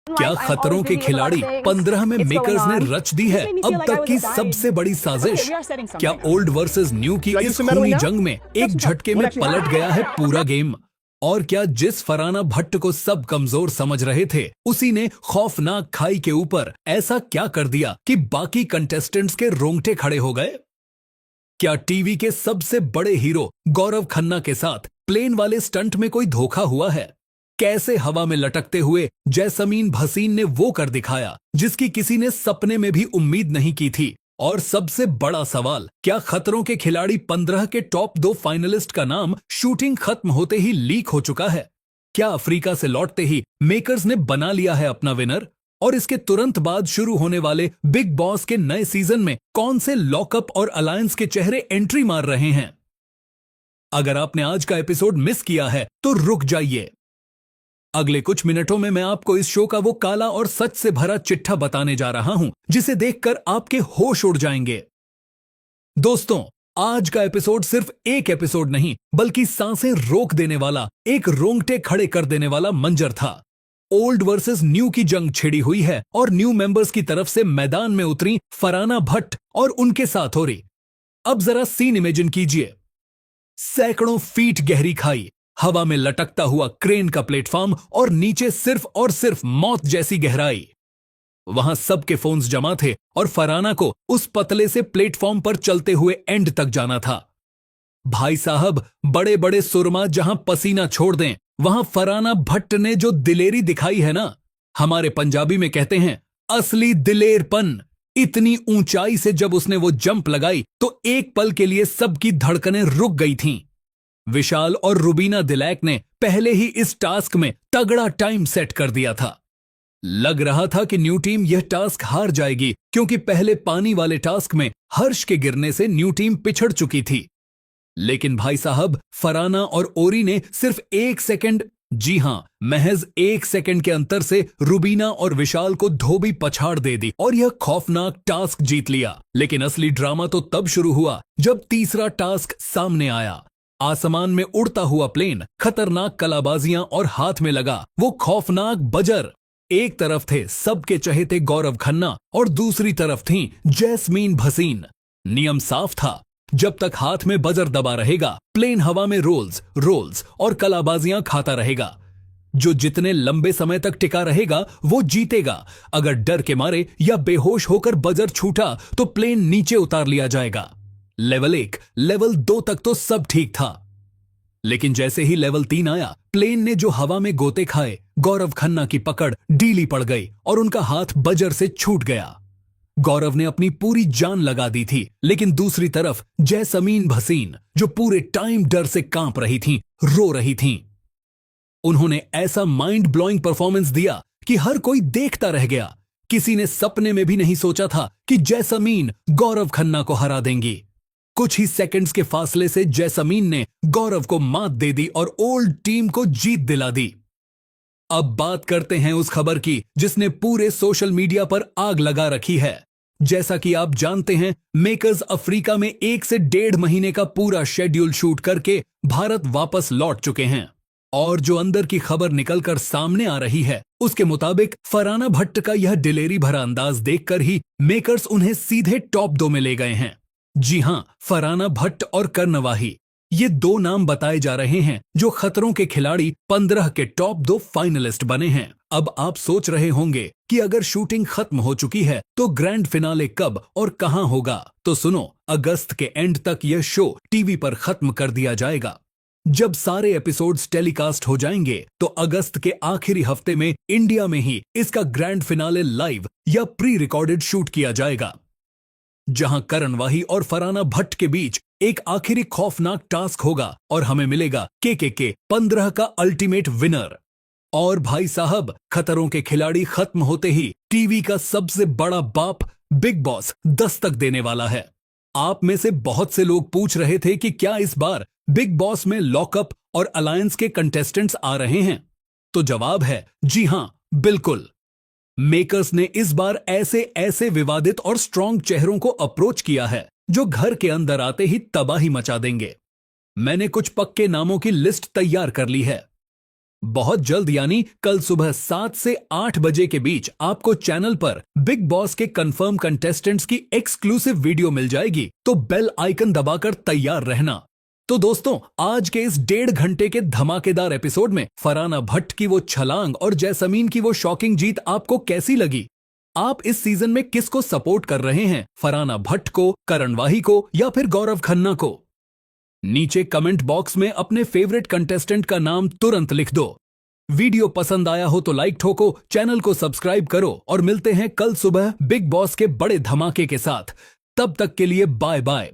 क्या खतरों के खिलाड़ी 15 में मेकर्स ने रच दी है अब तक की सबसे बड़ी साजिश? क्या ओल्ड वर्सेस न्यू की इस खूनी जंग में एक झटके में पलट गया है पूरा गेम? और क्या जिस फरहाना भट्ट को सब कमजोर समझ रहे थे, उसी ने खौफनाक खाई के ऊपर ऐसा क्या कर दिया कि बाकी कंटेस्टेंट्स के रोंगटे खड़े हो गए? क्या टीवी के सबसे बड़े हीरो गौरव खन्ना के साथ प्लेन वाले स्टंट में कोई धोखा हुआ है? कैसे हवा में लटकते हुए जैसमीन भसीन ने वो कर दिखाया जिसकी किसी ने सपने में भी उम्मीद नहीं की थी? और सबसे बड़ा सवाल, क्या खतरों के खिलाड़ी 15 के टॉप 2 फाइनलिस्ट का नाम शूटिंग खत्म होते ही लीक हो चुका है? क्या अफ्रीका से लौटते ही मेकर्स ने बना लिया है अपना विनर? और इसके तुरंत बाद शुरू होने वाले बिग बॉस के नए सीजन में कौन से लॉकअप और अलायंस के चेहरे एंट्री मार रहे हैं? अगर आपने आज का एपिसोड मिस किया है तो रुक जाइए। अगले कुछ मिनटों में मैं आपको इस शो का वो काला और सच से भरा चिट्ठा बताने जा रहा हूं जिसे देखकर आपके होश उड़ जाएंगे। दोस्तों, आज का एपिसोड सिर्फ एक एपिसोड नहीं बल्कि सांसें रोक देने वाला, एक रोंगटे खड़े कर देने वाला मंजर था। ओल्ड वर्सेस न्यू की जंग छिड़ी हुई है और न्यू मेंबर्स की तरफ से मैदान में उतरी फरहाना भट्ट और उनके साथ हो रही। अब जरा सीन इमेजिन कीजिए। सैकड़ों फीट गहरी खाई, हवा में लटकता हुआ क्रेन का प्लेटफॉर्म और नीचे सिर्फ और सिर्फ मौत जैसी गहराई। वहां सबके फोन्स जमा थे और फरहाना को उस पतले से प्लेटफॉर्म पर चलते हुए एंड तक जाना था। भाई साहब, बड़े बड़े सुरमा जहां पसीना छोड़ दें, वहां फरहाना भट्ट ने जो दिलेरी दिखाई है ना, हमारे पंजाबी में कहते हैं असली दिलेरपन। इतनी ऊंचाई से जब उसने वो जंप लगाई तो एक पल के लिए सबकी धड़कनें रुक गई थीं। विशाल और रुबीना दिलैक ने पहले ही इस टास्क में तगड़ा टाइम सेट कर दिया था। लग रहा था कि न्यू टीम यह टास्क हार जाएगी क्योंकि पहले पानी वाले टास्क में हर्ष के गिरने से न्यू टीम पिछड़ चुकी थी। लेकिन भाई साहब, फरहाना और ओरी ने सिर्फ 1 सेकंड, जी हां, महज 1 सेकंड के अंतर से रुबीना और विशाल को धोबी पछाड़ दे दी और यह खौफनाक टास्क जीत लिया। लेकिन असली ड्रामा तो तब शुरू हुआ जब तीसरा टास्क सामने आया। आसमान में उड़ता हुआ प्लेन, खतरनाक कलाबाजियां और हाथ में लगा वो खौफनाक बजर। एक तरफ थे सबके चहेते गौरव खन्ना और दूसरी तरफ थी जैस्मीन भसीन। नियम साफ था, जब तक हाथ में बजर दबा रहेगा, प्लेन हवा में रोल्स और कलाबाजियां खाता रहेगा। जो जितने लंबे समय तक टिका रहेगा वो जीतेगा। अगर डर के मारे या बेहोश होकर बजर छूटा तो प्लेन नीचे उतार लिया जाएगा। लेवल 1, लेवल 2 तक तो सब ठीक था, लेकिन जैसे ही लेवल 3 आया, प्लेन ने जो हवा में गोते खाए, गौरव खन्ना की पकड़ ढीली पड़ गई और उनका हाथ बजर से छूट गया। गौरव ने अपनी पूरी जान लगा दी थी, लेकिन दूसरी तरफ जैसमीन भसीन, जो पूरे टाइम डर से कांप रही थीं, रो रही थीं। उन्होंने ऐसा माइंड ब्लोइंग परफॉर्मेंस दिया कि हर कोई देखता रह गया। किसी ने सपने में भी नहीं सोचा था कि जैसमीन गौरव खन्ना को हरा देंगी। कुछ ही सेकंड्स के फासले से जैसमीन ने गौरव को मात दे दी और ओल्ड टीम को जीत दिला दी। अब बात करते हैं उस खबर की जिसने पूरे सोशल मीडिया पर आग लगा रखी है। जैसा कि आप जानते हैं, मेकर्स अफ्रीका में 1 से 1.5 महीने का पूरा शेड्यूल शूट करके भारत वापस लौट चुके हैं। और जो अंदर की खबर निकलकर सामने आ रही है, उसके मुताबिक फरहाना भट्ट का यह दिलेरी भरा अंदाज देखकर ही मेकर्स उन्हें सीधे टॉप 2 में ले गए हैं। जी हां, फरहाना भट्ट और कर्णवाही, ये 2 नाम बताए जा रहे हैं जो खतरों के खिलाड़ी 15 के टॉप 2 फाइनलिस्ट बने हैं। अब आप सोच रहे होंगे कि अगर शूटिंग खत्म हो चुकी है तो ग्रैंड फिनाले कब और कहां होगा? तो सुनो, अगस्त के एंड तक यह शो टीवी पर खत्म कर दिया जाएगा। जब सारे एपिसोड्स टेलीकास्ट हो जाएंगे तो अगस्त के आखिरी हफ्ते में इंडिया में ही इसका ग्रैंड फिनाले लाइव या प्री रिकॉर्डेड शूट किया जाएगा, जहां कर्णवाही और फरहाना भट्ट के बीच एक आखिरी खौफनाक टास्क होगा और हमें मिलेगा के 15 का अल्टीमेट विनर। और भाई साहब, खतरों के खिलाड़ी खत्म होते ही टीवी का सबसे बड़ा बाप बिग बॉस दस्तक देने वाला है। आप में से बहुत से लोग पूछ रहे थे कि क्या इस बार बिग बॉस में लॉकअप और अलायंस के कंटेस्टेंट्स आ रहे हैं? तो जवाब है जी हां, बिल्कुल। मेकर्स ने इस बार ऐसे विवादित और स्ट्रॉन्ग चेहरों को अप्रोच किया है जो घर के अंदर आते ही तबाही मचा देंगे। मैंने कुछ पक्के नामों की लिस्ट तैयार कर ली है। बहुत जल्द यानी कल सुबह 7 से 8 बजे के बीच आपको चैनल पर बिग बॉस के कंफर्म कंटेस्टेंट्स की एक्सक्लूसिव वीडियो मिल जाएगी, तो बेल आइकन दबाकर तैयार रहना। तो दोस्तों, आज के इस 1.5 घंटे के धमाकेदार एपिसोड में फरहाना भट्ट की वो छलांग और जैसमीन की वो शॉकिंग जीत आपको कैसी लगी? आप इस सीजन में किसको सपोर्ट कर रहे हैं, फरहाना भट्ट को, करण वाही को या फिर गौरव खन्ना को? नीचे कमेंट बॉक्स में अपने फेवरेट कंटेस्टेंट का नाम तुरंत लिख दो। वीडियो पसंद आया हो तो लाइक ठोको, चैनल को सब्सक्राइब करो और मिलते हैं कल सुबह बिग बॉस के बड़े धमाके के साथ। तब तक के लिए बाय बाय।